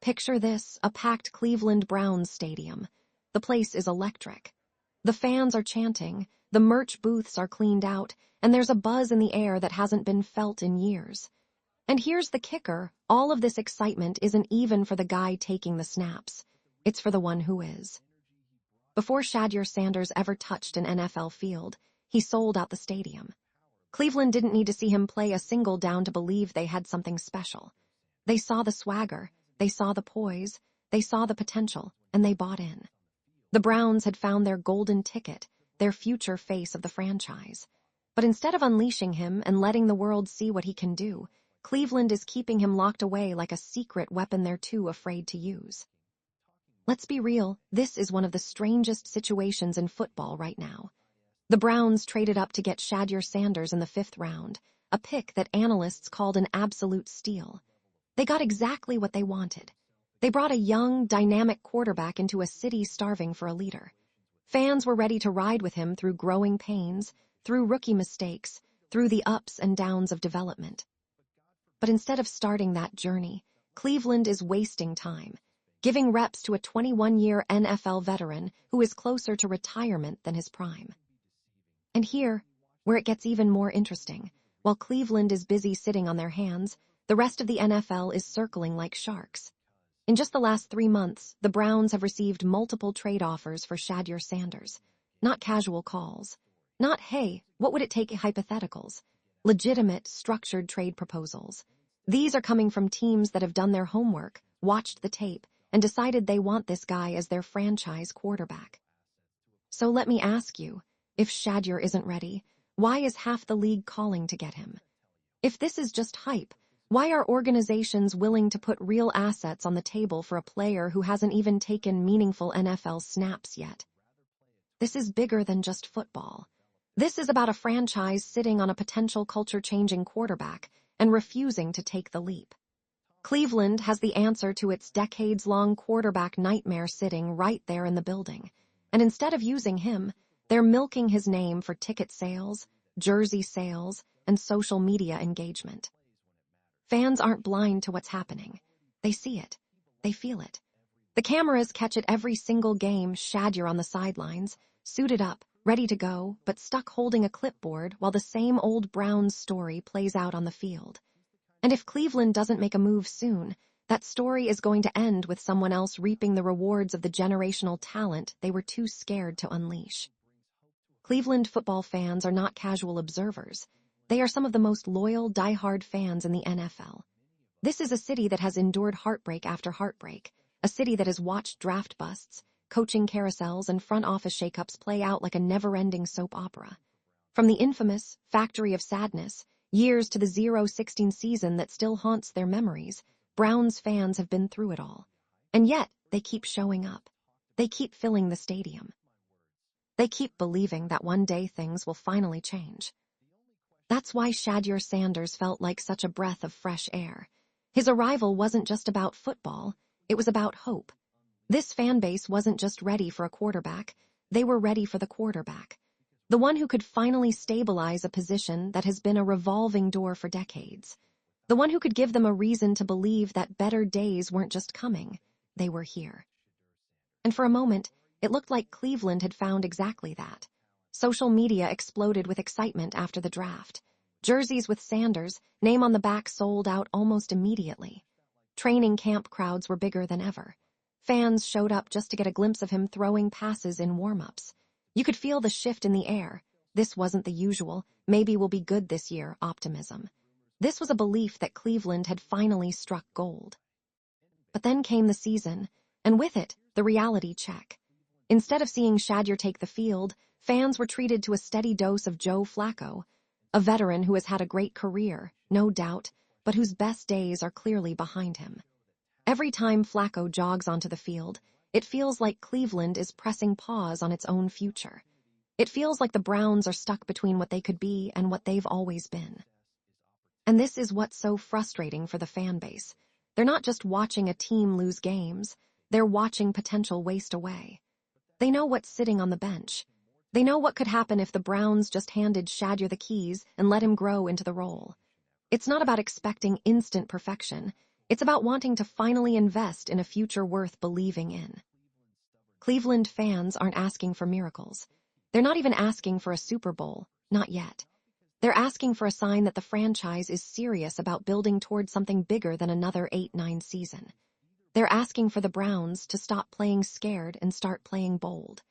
Picture this, a packed Cleveland Browns stadium. The place is electric. The fans are chanting, the merch booths are cleaned out, and there's a buzz in the air that hasn't been felt in years. And here's the kicker, all of this excitement isn't even for the guy taking the snaps. It's for the one who is. Before Shedeur Sanders ever touched an NFL field, he sold out the stadium. Cleveland didn't need to see him play a single down to believe they had something special. They saw the swagger, they saw the poise, they saw the potential, and they bought in. The Browns had found their golden ticket, their future face of the franchise. But instead of unleashing him and letting the world see what he can do, Cleveland is keeping him locked away like a secret weapon they're too afraid to use. Let's be real, this is one of the strangest situations in football right now. The Browns traded up to get Shedeur Sanders in the 5th round, a pick that analysts called an absolute steal. They got exactly what they wanted. They brought a young, dynamic quarterback into a city starving for a leader. Fans were ready to ride with him through growing pains, through rookie mistakes, through the ups and downs of development. But instead of starting that journey, Cleveland is wasting time, giving reps to a 21-year NFL veteran who is closer to retirement than his prime. And here, where it gets even more interesting, while Cleveland is busy sitting on their hands, the rest of the NFL is circling like sharks. In just the last 3 months, the Browns have received multiple trade offers for Shedeur Sanders. Not casual calls. Not, hey, what would it take hypotheticals. Legitimate, structured trade proposals. These are coming from teams that have done their homework, watched the tape, and decided they want this guy as their franchise quarterback. So let me ask you, if Shedeur isn't ready, why is half the league calling to get him? If this is just hype, why are organizations willing to put real assets on the table for a player who hasn't even taken meaningful NFL snaps yet? This is bigger than just football. This is about a franchise sitting on a potential culture-changing quarterback and refusing to take the leap. Cleveland has the answer to its decades-long quarterback nightmare sitting right there in the building, and instead of using him, they're milking his name for ticket sales, jersey sales, and social media engagement. Fans aren't blind to what's happening. They see it. They feel it. The cameras catch it every single game, Shedeur on the sidelines, suited up, ready to go, but stuck holding a clipboard while the same old Browns story plays out on the field. And if Cleveland doesn't make a move soon, that story is going to end with someone else reaping the rewards of the generational talent they were too scared to unleash. Cleveland football fans are not casual observers. They are some of the most loyal, die-hard fans in the NFL. This is a city that has endured heartbreak after heartbreak, a city that has watched draft busts, coaching carousels, and front office shakeups play out like a never-ending soap opera. From the infamous Factory of Sadness, years to the 0-16 season that still haunts their memories, Browns fans have been through it all. And yet, they keep showing up. They keep filling the stadium. They keep believing that one day things will finally change. That's why Shedeur Sanders felt like such a breath of fresh air. His arrival wasn't just about football, it was about hope. This fan base wasn't just ready for a quarterback, they were ready for the quarterback. The one who could finally stabilize a position that has been a revolving door for decades. The one who could give them a reason to believe that better days weren't just coming, they were here. And for a moment, it looked like Cleveland had found exactly that. Social media exploded with excitement after the draft. Jerseys with Sanders, name on the back, sold out almost immediately. Training camp crowds were bigger than ever. Fans showed up just to get a glimpse of him throwing passes in warm-ups. You could feel the shift in the air. This wasn't the usual, maybe we'll be good this year, optimism. This was a belief that Cleveland had finally struck gold. But then came the season, and with it, the reality check. Instead of seeing Shedeur take the field, fans were treated to a steady dose of Joe Flacco, a veteran who has had a great career, no doubt, but whose best days are clearly behind him. Every time Flacco jogs onto the field, it feels like Cleveland is pressing pause on its own future. It feels like the Browns are stuck between what they could be and what they've always been. And this is what's so frustrating for the fan base. They're not just watching a team lose games, they're watching potential waste away. They know what's sitting on the bench. They know what could happen if the Browns just handed Shedeur the keys and let him grow into the role. It's not about expecting instant perfection. It's about wanting to finally invest in a future worth believing in. Cleveland fans aren't asking for miracles. They're not even asking for a Super Bowl, not yet. They're asking for a sign that the franchise is serious about building towards something bigger than another 8-9 season. They're asking for the Browns to stop playing scared and start playing bold.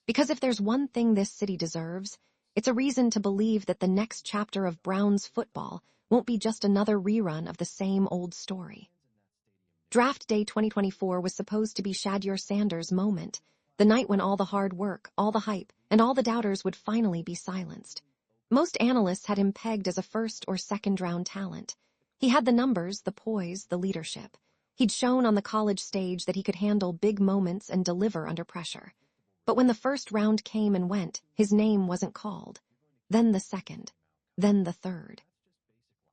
Because if there's one thing this city deserves, it's a reason to believe that the next chapter of Browns football won't be just another rerun of the same old story. Draft Day 2024 was supposed to be Shedeur Sanders' moment, the night when all the hard work, all the hype, and all the doubters would finally be silenced. Most analysts had him pegged as a first or second-round talent. He had the numbers, the poise, the leadership. He'd shown on the college stage that he could handle big moments and deliver under pressure. But when the first round came and went, his name wasn't called. Then the second. Then the third.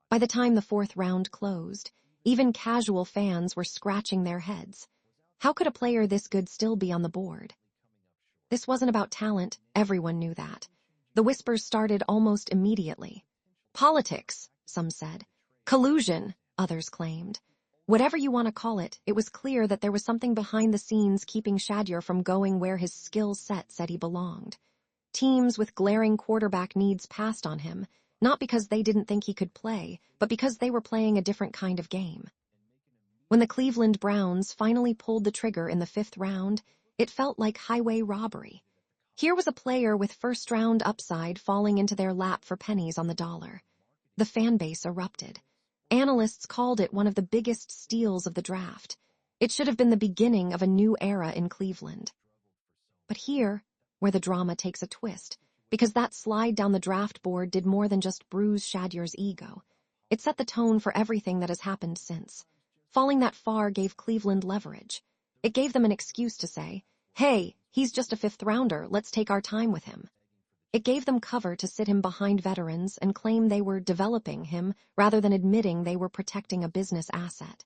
By the time the fourth round closed, even casual fans were scratching their heads. How could a player this good still be on the board? This wasn't about talent, everyone knew that. The whispers started almost immediately. Politics, some said. Collusion, others claimed. Whatever you want to call it, it was clear that there was something behind the scenes keeping Shedeur from going where his skill set said he belonged. Teams with glaring quarterback needs passed on him, not because they didn't think he could play, but because they were playing a different kind of game. When the Cleveland Browns finally pulled the trigger in the fifth round, it felt like highway robbery. Here was a player with first-round upside falling into their lap for pennies on the dollar. The fan base erupted. Analysts called it one of the biggest steals of the draft. It should have been the beginning of a new era in Cleveland. But here, where the drama takes a twist, because that slide down the draft board did more than just bruise Shedeur's ego. It set the tone for everything that has happened since. Falling that far gave Cleveland leverage. It gave them an excuse to say, hey, he's just a fifth-rounder, let's take our time with him. It gave them cover to sit him behind veterans and claim they were developing him rather than admitting they were protecting a business asset.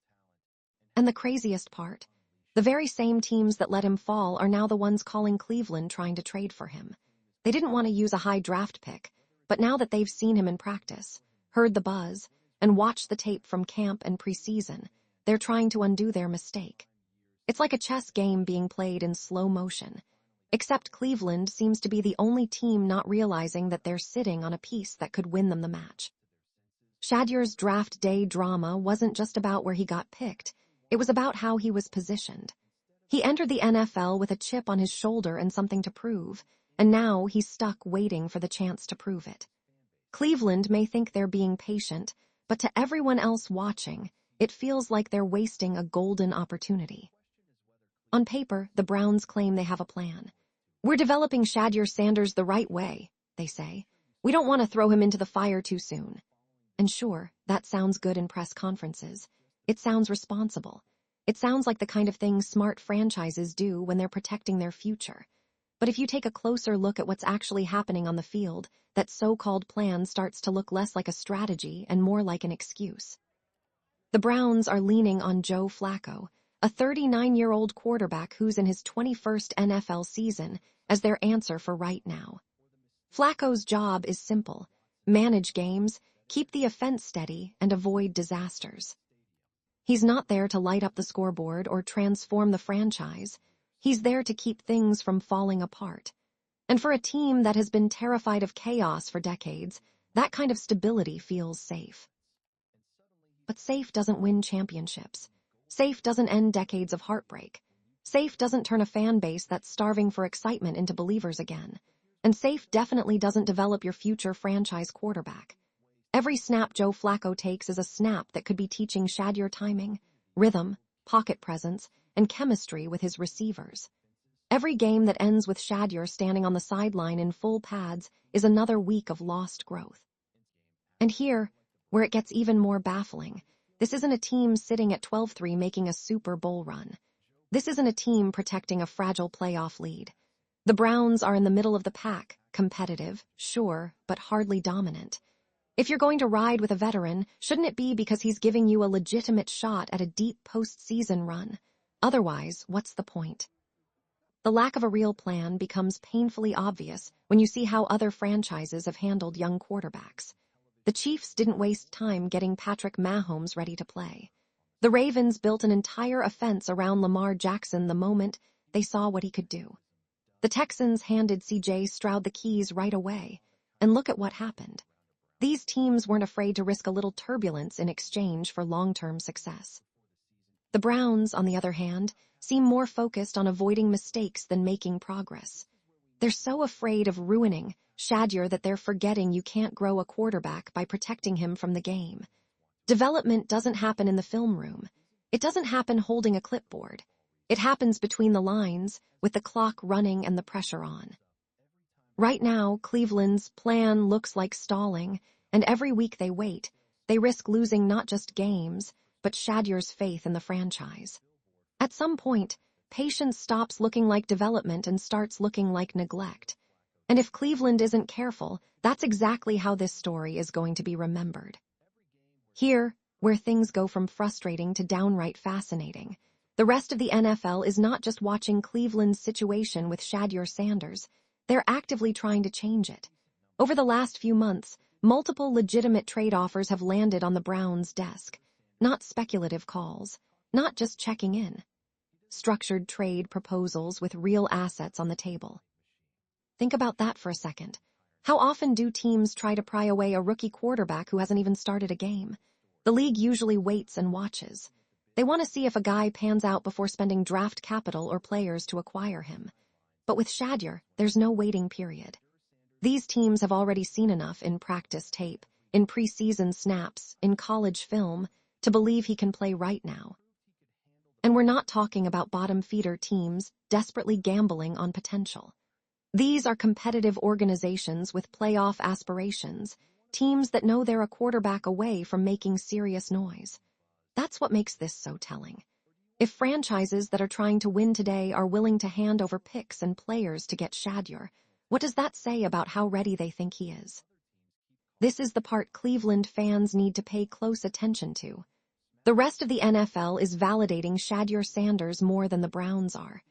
And the craziest part, the very same teams that let him fall are now the ones calling Cleveland trying to trade for him. They didn't want to use a high draft pick, but now that they've seen him in practice, heard the buzz, and watched the tape from camp and preseason, they're trying to undo their mistake. It's like a chess game being played in slow motion. Except Cleveland seems to be the only team not realizing that they're sitting on a piece that could win them the match. Shedeur's draft day drama wasn't just about where he got picked. It was about how he was positioned. He entered the NFL with a chip on his shoulder and something to prove, and now he's stuck waiting for the chance to prove it. Cleveland may think they're being patient, but to everyone else watching, it feels like they're wasting a golden opportunity. On paper, the Browns claim they have a plan. We're developing Shedeur Sanders the right way, they say. We don't want to throw him into the fire too soon. And sure, that sounds good in press conferences. It sounds responsible. It sounds like the kind of thing smart franchises do when they're protecting their future. But if you take a closer look at what's actually happening on the field, that so-called plan starts to look less like a strategy and more like an excuse. The Browns are leaning on Joe Flacco, a 39-year-old quarterback who's in his 21st NFL season, as their answer for right now. Flacco's job is simple: manage games, keep the offense steady, and avoid disasters. He's not there to light up the scoreboard or transform the franchise. He's there to keep things from falling apart. And for a team that has been terrified of chaos for decades, that kind of stability feels safe. But safe doesn't win championships. Safe doesn't end decades of heartbreak. Safe doesn't turn a fan base that's starving for excitement into believers again. And safe definitely doesn't develop your future franchise quarterback. Every snap Joe Flacco takes is a snap that could be teaching Shedeur timing, rhythm, pocket presence, and chemistry with his receivers. Every game that ends with Shedeur standing on the sideline in full pads is another week of lost growth. And here, where it gets even more baffling, this isn't a team sitting at 12-3 making a Super Bowl run. This isn't a team protecting a fragile playoff lead. The Browns are in the middle of the pack, competitive, sure, but hardly dominant. If you're going to ride with a veteran, shouldn't it be because he's giving you a legitimate shot at a deep postseason run? Otherwise, what's the point? The lack of a real plan becomes painfully obvious when you see how other franchises have handled young quarterbacks. The Chiefs didn't waste time getting Patrick Mahomes ready to play. The Ravens built an entire offense around Lamar Jackson the moment they saw what he could do. The Texans handed C.J. Stroud the keys right away, and look at what happened. These teams weren't afraid to risk a little turbulence in exchange for long-term success. The Browns, on the other hand, seem more focused on avoiding mistakes than making progress. They're so afraid of ruining Shedeur that they're forgetting you can't grow a quarterback by protecting him from the game. Development doesn't happen in the film room. It doesn't happen holding a clipboard. It happens between the lines, with the clock running and the pressure on. Right now, Cleveland's plan looks like stalling, and every week they wait, they risk losing not just games, but Shedeur's faith in the franchise. At some point, patience stops looking like development and starts looking like neglect. And if Cleveland isn't careful, that's exactly how this story is going to be remembered. Here, where things go from frustrating to downright fascinating, the rest of the NFL is not just watching Cleveland's situation with Shedeur Sanders, they're actively trying to change it. Over the last few months, multiple legitimate trade offers have landed on the Browns' desk. Not speculative calls, not just checking in. Structured trade proposals with real assets on the table. Think about that for a second. How often do teams try to pry away a rookie quarterback who hasn't even started a game? The league usually waits and watches. They want to see if a guy pans out before spending draft capital or players to acquire him. But with Shedeur, there's no waiting period. These teams have already seen enough in practice tape, in preseason snaps, in college film, to believe he can play right now. And we're not talking about bottom-feeder teams desperately gambling on potential. These are competitive organizations with playoff aspirations, teams that know they're a quarterback away from making serious noise. That's what makes this so telling. If franchises that are trying to win today are willing to hand over picks and players to get Shedeur, what does that say about how ready they think he is? This is the part Cleveland fans need to pay close attention to. The rest of the NFL is validating Shedeur Sanders more than the Browns are.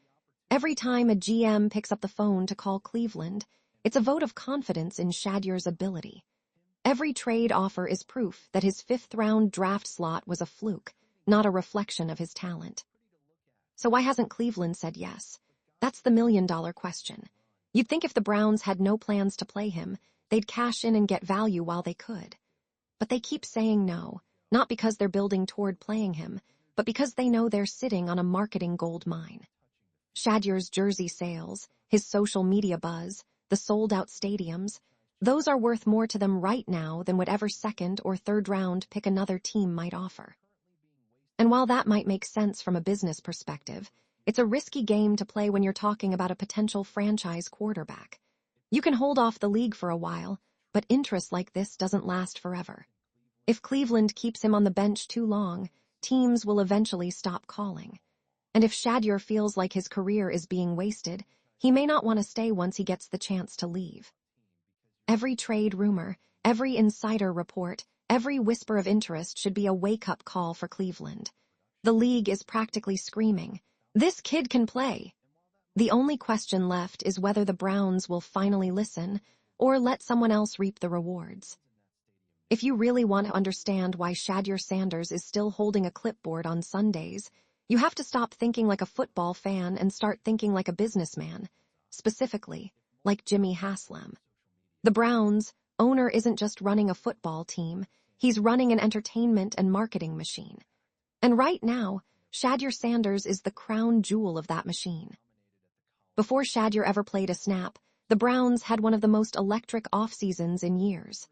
Every time a GM picks up the phone to call Cleveland, it's a vote of confidence in Shedeur's ability. Every trade offer is proof that his fifth-round draft slot was a fluke, not a reflection of his talent. So why hasn't Cleveland said yes? That's the million-dollar question. You'd think if the Browns had no plans to play him, they'd cash in and get value while they could. But they keep saying no, not because they're building toward playing him, but because they know they're sitting on a marketing gold mine. Shedeur's jersey sales, his social media buzz, the sold-out stadiums, those are worth more to them right now than whatever second or third round pick another team might offer. And while that might make sense from a business perspective, it's a risky game to play when you're talking about a potential franchise quarterback. You can hold off the league for a while, but interest like this doesn't last forever. If Cleveland keeps him on the bench too long, teams will eventually stop calling. And if Shedeur feels like his career is being wasted, he may not want to stay once he gets the chance to leave. Every trade rumor, every insider report, every whisper of interest should be a wake-up call for Cleveland. The league is practically screaming, "This kid can play!" The only question left is whether the Browns will finally listen or let someone else reap the rewards. If you really want to understand why Shedeur Sanders is still holding a clipboard on Sundays, you have to stop thinking like a football fan and start thinking like a businessman, specifically, like Jimmy Haslam. The Browns' owner isn't just running a football team, he's running an entertainment and marketing machine. And right now, Shedeur Sanders is the crown jewel of that machine. Before Shedeur ever played a snap, the Browns had one of the most electric off-seasons in years.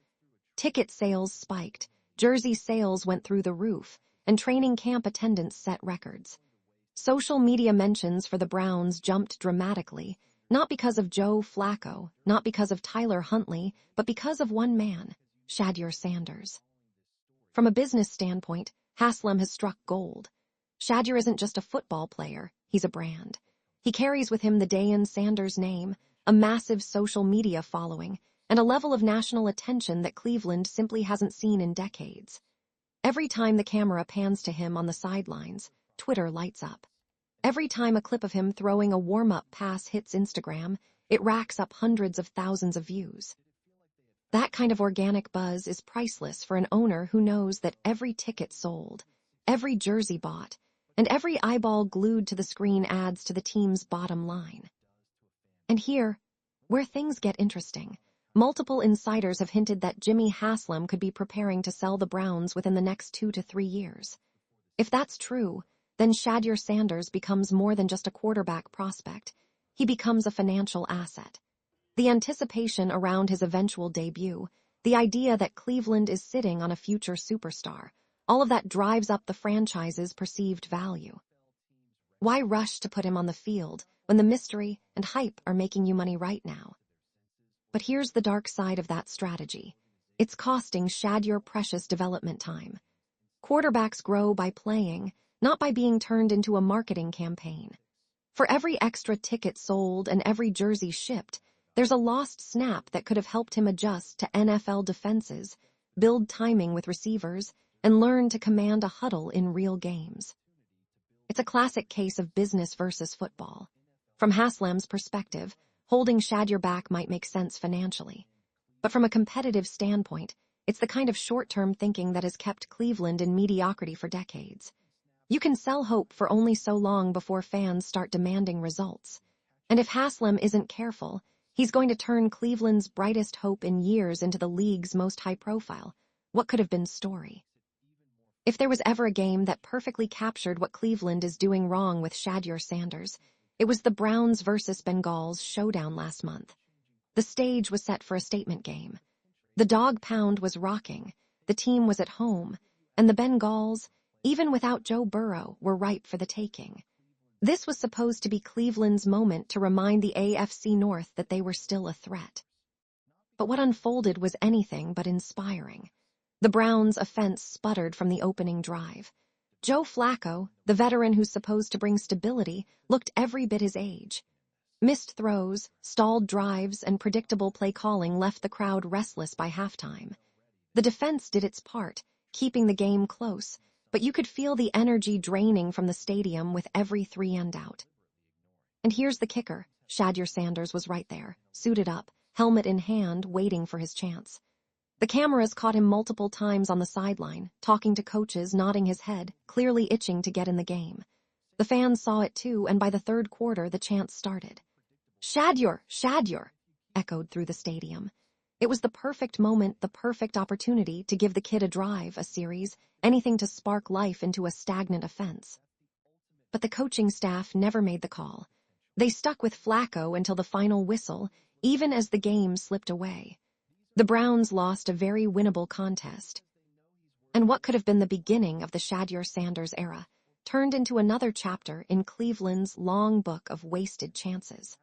Ticket sales spiked, jersey sales went through the roof, and training camp attendance set records. Social media mentions for the Browns jumped dramatically, not because of Joe Flacco, not because of Tyler Huntley, but because of one man, Shedeur Sanders. From a business standpoint, Haslam has struck gold. Shedeur isn't just a football player, he's a brand. He carries with him the Deion Sanders name, a massive social media following, and a level of national attention that Cleveland simply hasn't seen in decades. Every time the camera pans to him on the sidelines, Twitter lights up. Every time a clip of him throwing a warm-up pass hits Instagram, it racks up hundreds of thousands of views. That kind of organic buzz is priceless for an owner who knows that every ticket sold, every jersey bought, and every eyeball glued to the screen adds to the team's bottom line. And here, where things get interesting, multiple insiders have hinted that Jimmy Haslam could be preparing to sell the Browns within the next 2 to 3 years. If that's true, then Shedeur Sanders becomes more than just a quarterback prospect. He becomes a financial asset. The anticipation around his eventual debut, the idea that Cleveland is sitting on a future superstar, all of that drives up the franchise's perceived value. Why rush to put him on the field when the mystery and hype are making you money right now? But here's the dark side of that strategy. It's costing Shedeur precious development time. Quarterbacks grow by playing, not by being turned into a marketing campaign. For every extra ticket sold and every jersey shipped, there's a lost snap that could have helped him adjust to NFL defenses, build timing with receivers, and learn to command a huddle in real games. It's a classic case of business versus football. From Haslam's perspective, holding Shedeur back might make sense financially. But from a competitive standpoint, it's the kind of short-term thinking that has kept Cleveland in mediocrity for decades. You can sell hope for only so long before fans start demanding results. And if Haslam isn't careful, he's going to turn Cleveland's brightest hope in years into the league's most high-profile, what could have been story. If there was ever a game that perfectly captured what Cleveland is doing wrong with Shedeur Sanders, it was the Browns versus Bengals showdown last month. The stage was set for a statement game. The dog pound was rocking, the team was at home, and the Bengals, even without Joe Burrow, were ripe for the taking. This was supposed to be Cleveland's moment to remind the AFC North that they were still a threat. But what unfolded was anything but inspiring. The Browns' offense sputtered from the opening drive. Joe Flacco, the veteran who's supposed to bring stability, looked every bit his age. Missed throws, stalled drives, and predictable play calling left the crowd restless by halftime. The defense did its part, keeping the game close, but you could feel the energy draining from the stadium with every 3-and-out. And here's the kicker. Shedeur Sanders was right there, suited up, helmet in hand, waiting for his chance. The cameras caught him multiple times on the sideline, talking to coaches, nodding his head, clearly itching to get in the game. The fans saw it too, and by the third quarter, the chants started. "Shedeur, Shedeur," echoed through the stadium. It was the perfect moment, the perfect opportunity to give the kid a drive, a series, anything to spark life into a stagnant offense. But the coaching staff never made the call. They stuck with Flacco until the final whistle, even as the game slipped away. The Browns lost a very winnable contest. And what could have been the beginning of the Shedeur Sanders era turned into another chapter in Cleveland's long book of wasted chances.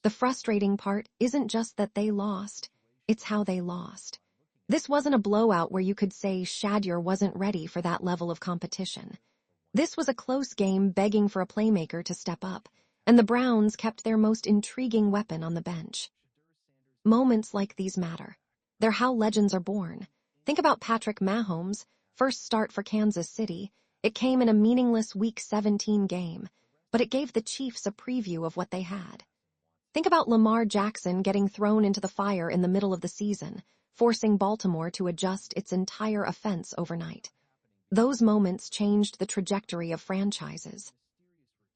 The frustrating part isn't just that they lost, it's how they lost. This wasn't a blowout where you could say Shedeur wasn't ready for that level of competition. This was a close game begging for a playmaker to step up, and the Browns kept their most intriguing weapon on the bench. Moments like these matter. They're how legends are born. Think about Patrick Mahomes' first start for Kansas City. It came in a meaningless Week 17 game, but it gave the Chiefs a preview of what they had. Think about Lamar Jackson getting thrown into the fire in the middle of the season, forcing Baltimore to adjust its entire offense overnight. Those moments changed the trajectory of franchises.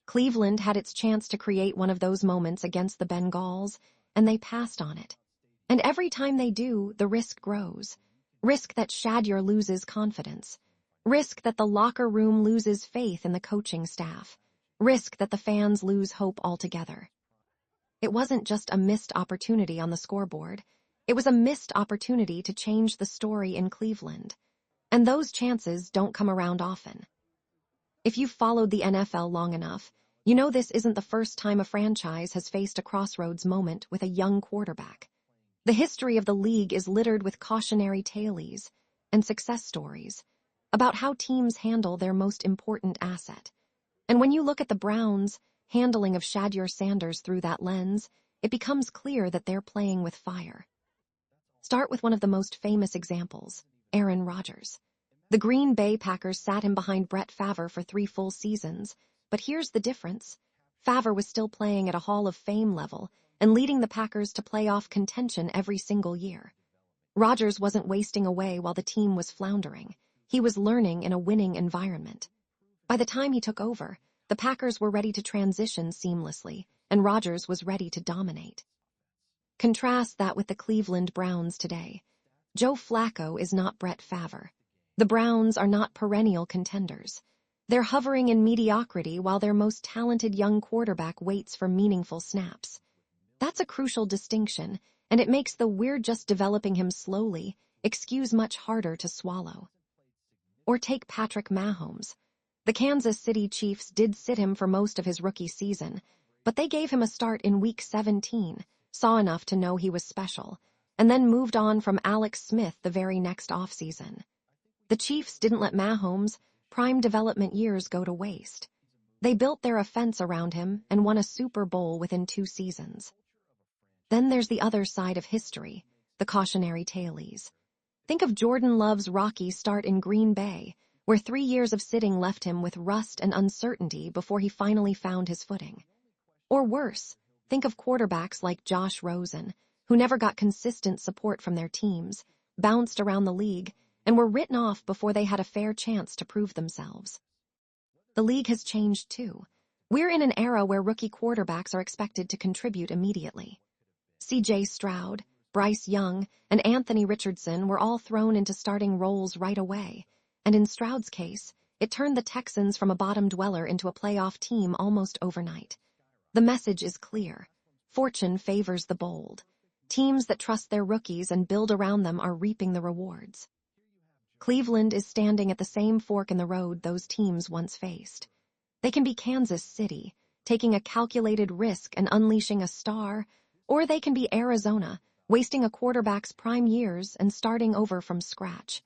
Cleveland had its chance to create one of those moments against the Bengals, and they passed on it. And every time they do, the risk grows. Risk that Shedeur loses confidence. Risk that the locker room loses faith in the coaching staff. Risk that the fans lose hope altogether. It wasn't just a missed opportunity on the scoreboard. It was a missed opportunity to change the story in Cleveland. And those chances don't come around often. If you've followed the NFL long enough, you know this isn't the first time a franchise has faced a crossroads moment with a young quarterback. The history of the league is littered with cautionary tales and success stories about how teams handle their most important asset. And when you look at the Browns' handling of Shedeur Sanders through that lens, it becomes clear that they're playing with fire. Start with one of the most famous examples, Aaron Rodgers. The Green Bay Packers sat him behind Brett Favre for 3 full seasons, but here's the difference. Favre was still playing at a Hall of Fame level and leading the Packers to playoff contention every single year. Rodgers wasn't wasting away while the team was floundering. He was learning in a winning environment. By the time he took over, the Packers were ready to transition seamlessly, and Rodgers was ready to dominate. Contrast that with the Cleveland Browns today. Joe Flacco is not Brett Favre. The Browns are not perennial contenders. They're hovering in mediocrity while their most talented young quarterback waits for meaningful snaps. That's a crucial distinction, and it makes the "we're just developing him slowly" excuse much harder to swallow. Or take Patrick Mahomes. The Kansas City Chiefs did sit him for most of his rookie season, but they gave him a start in Week 17, saw enough to know he was special, and then moved on from Alex Smith the very next offseason. The Chiefs didn't let Mahomes' prime development years go to waste. They built their offense around him and won a Super Bowl within 2 seasons. Then there's the other side of history, the cautionary tales. Think of Jordan Love's rocky start in Green Bay, where 3 years of sitting left him with rust and uncertainty before he finally found his footing. Or worse, think of quarterbacks like Josh Rosen, who never got consistent support from their teams, bounced around the league, and were written off before they had a fair chance to prove themselves. The league has changed too. We're in an era where rookie quarterbacks are expected to contribute immediately. C.J. Stroud, Bryce Young, and Anthony Richardson were all thrown into starting roles right away, and in Stroud's case, it turned the Texans from a bottom dweller into a playoff team almost overnight. The message is clear. Fortune favors the bold. Teams that trust their rookies and build around them are reaping the rewards. Cleveland is standing at the same fork in the road those teams once faced. They can be Kansas City, taking a calculated risk and unleashing a star, or they can be Arizona, wasting a quarterback's prime years and starting over from scratch.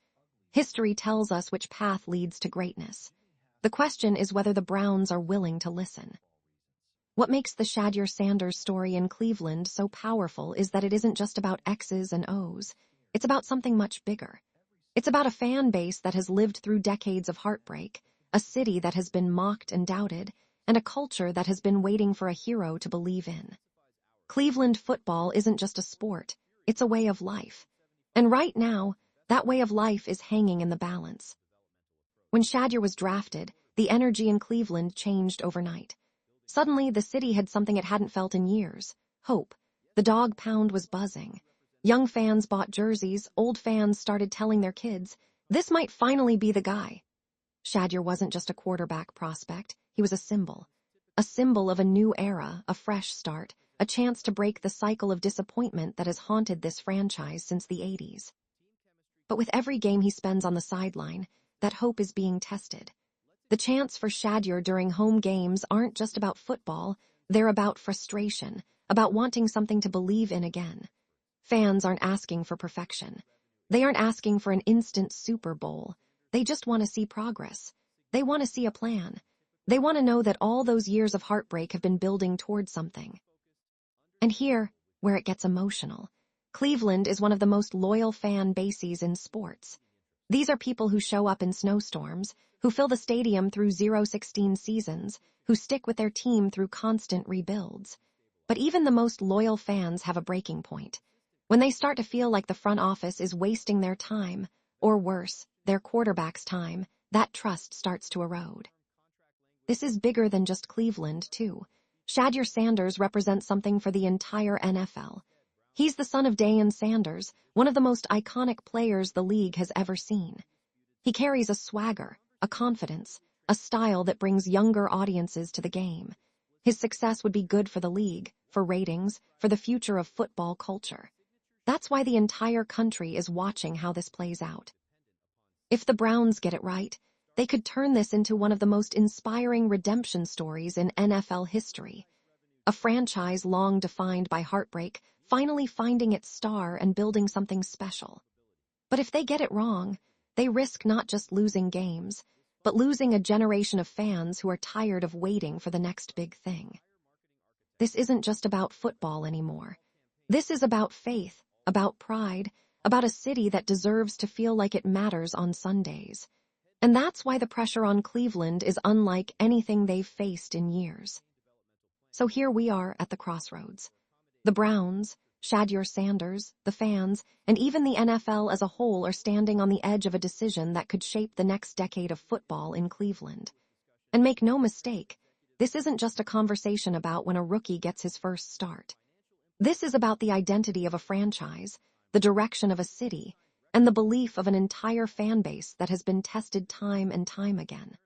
History tells us which path leads to greatness. The question is whether the Browns are willing to listen. What makes the Shedeur Sanders story in Cleveland so powerful is that it isn't just about X's and O's. It's about something much bigger. It's about a fan base that has lived through decades of heartbreak, a city that has been mocked and doubted, and a culture that has been waiting for a hero to believe in. Cleveland football isn't just a sport, it's a way of life. And right now, that way of life is hanging in the balance. When Shedeur was drafted, the energy in Cleveland changed overnight. Suddenly, the city had something it hadn't felt in years: hope. The dog pound was buzzing. Young fans bought jerseys, old fans started telling their kids, this might finally be the guy. Shedeur wasn't just a quarterback prospect, he was a symbol. A symbol of a new era, a fresh start, a chance to break the cycle of disappointment that has haunted this franchise since the 80s. But with every game he spends on the sideline, that hope is being tested. The chants for Shedeur during home games aren't just about football, they're about frustration, about wanting something to believe in again. Fans aren't asking for perfection. They aren't asking for an instant Super Bowl. They just want to see progress. They want to see a plan. They want to know that all those years of heartbreak have been building towards something. And here, where it gets emotional, Cleveland is one of the most loyal fan bases in sports. These are people who show up in snowstorms, who fill the stadium through 0-16 seasons, who stick with their team through constant rebuilds. But even the most loyal fans have a breaking point. When they start to feel like the front office is wasting their time, or worse, their quarterback's time, that trust starts to erode. This is bigger than just Cleveland, too. Shedeur Sanders represents something for the entire NFL. He's the son of Deion Sanders, one of the most iconic players the league has ever seen. He carries a swagger, a confidence, a style that brings younger audiences to the game. His success would be good for the league, for ratings, for the future of football culture. That's why the entire country is watching how this plays out. If the Browns get it right, they could turn this into one of the most inspiring redemption stories in NFL history. A franchise long defined by heartbreak, finally finding its star and building something special. But if they get it wrong, they risk not just losing games, but losing a generation of fans who are tired of waiting for the next big thing. This isn't just about football anymore. This is about faith, about pride, about a city that deserves to feel like it matters on Sundays. And that's why the pressure on Cleveland is unlike anything they've faced in years. So here we are at the crossroads. The Browns, Shedeur Sanders, the fans, and even the NFL as a whole are standing on the edge of a decision that could shape the next decade of football in Cleveland. And make no mistake, this isn't just a conversation about when a rookie gets his first start. This is about the identity of a franchise, the direction of a city, and the belief of an entire fan base that has been tested time and time again.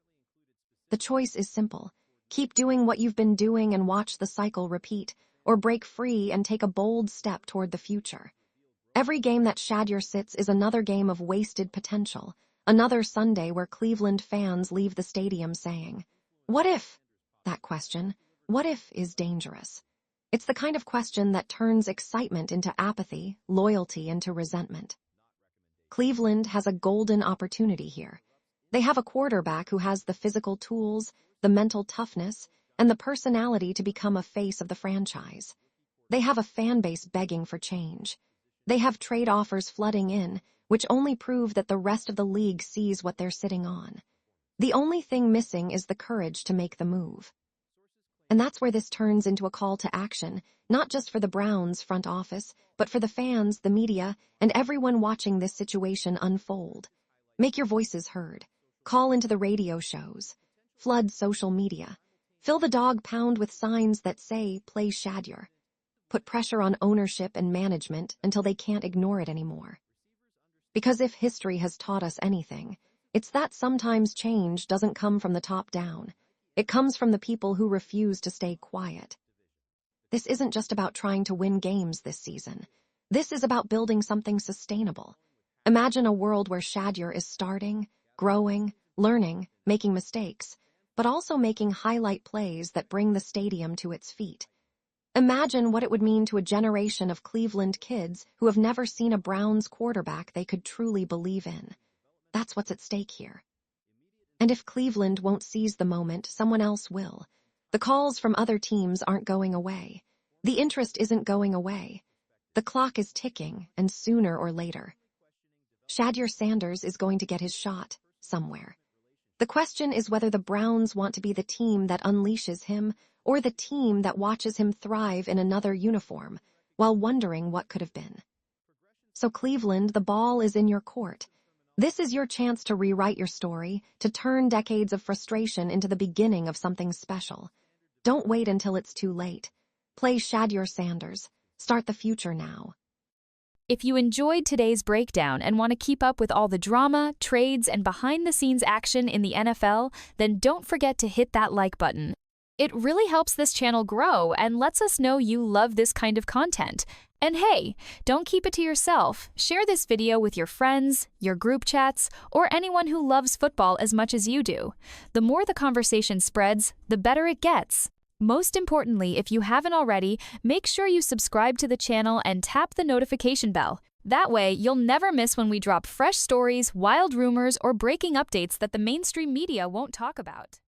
The choice is simple. Keep doing what you've been doing and watch the cycle repeat, or break free and take a bold step toward the future. Every game that Shedeur sits is another game of wasted potential, another Sunday where Cleveland fans leave the stadium saying, "What if?" That question, what if, is dangerous. It's the kind of question that turns excitement into apathy, loyalty into resentment. Cleveland has a golden opportunity here. They have a quarterback who has the physical tools, the mental toughness, and the personality to become a face of the franchise. They have a fan base begging for change. They have trade offers flooding in, which only prove that the rest of the league sees what they're sitting on. The only thing missing is the courage to make the move. And that's where this turns into a call to action, not just for the Browns' front office, but for the fans, the media, and everyone watching this situation unfold. Make your voices heard. Call into the radio shows. Flood social media. Fill the dog pound with signs that say, "Play Shedeur." Put pressure on ownership and management until they can't ignore it anymore. Because if history has taught us anything, it's that sometimes change doesn't come from the top down. It comes from the people who refuse to stay quiet. This isn't just about trying to win games this season. This is about building something sustainable. Imagine a world where Shedeur is starting, growing, learning, making mistakes, but also making highlight plays that bring the stadium to its feet. Imagine what it would mean to a generation of Cleveland kids who have never seen a Browns quarterback they could truly believe in. That's what's at stake here. And if Cleveland won't seize the moment, someone else will. The calls from other teams aren't going away. The interest isn't going away. The clock is ticking, and sooner or later, Shedeur Sanders is going to get his shot somewhere. The question is whether the Browns want to be the team that unleashes him or the team that watches him thrive in another uniform while wondering what could have been. So Cleveland, the ball is in your court. This is your chance to rewrite your story, to turn decades of frustration into the beginning of something special. Don't wait until it's too late. Play Shedeur Sanders. Start the future now. If you enjoyed today's breakdown and want to keep up with all the drama, trades, and behind-the-scenes action in the NFL, then don't forget to hit that like button. It really helps this channel grow and lets us know you love this kind of content. And hey, don't keep it to yourself. Share this video with your friends, your group chats, or anyone who loves football as much as you do. The more the conversation spreads, the better it gets. Most importantly, if you haven't already, make sure you subscribe to the channel and tap the notification bell. That way, you'll never miss when we drop fresh stories, wild rumors, or breaking updates that the mainstream media won't talk about.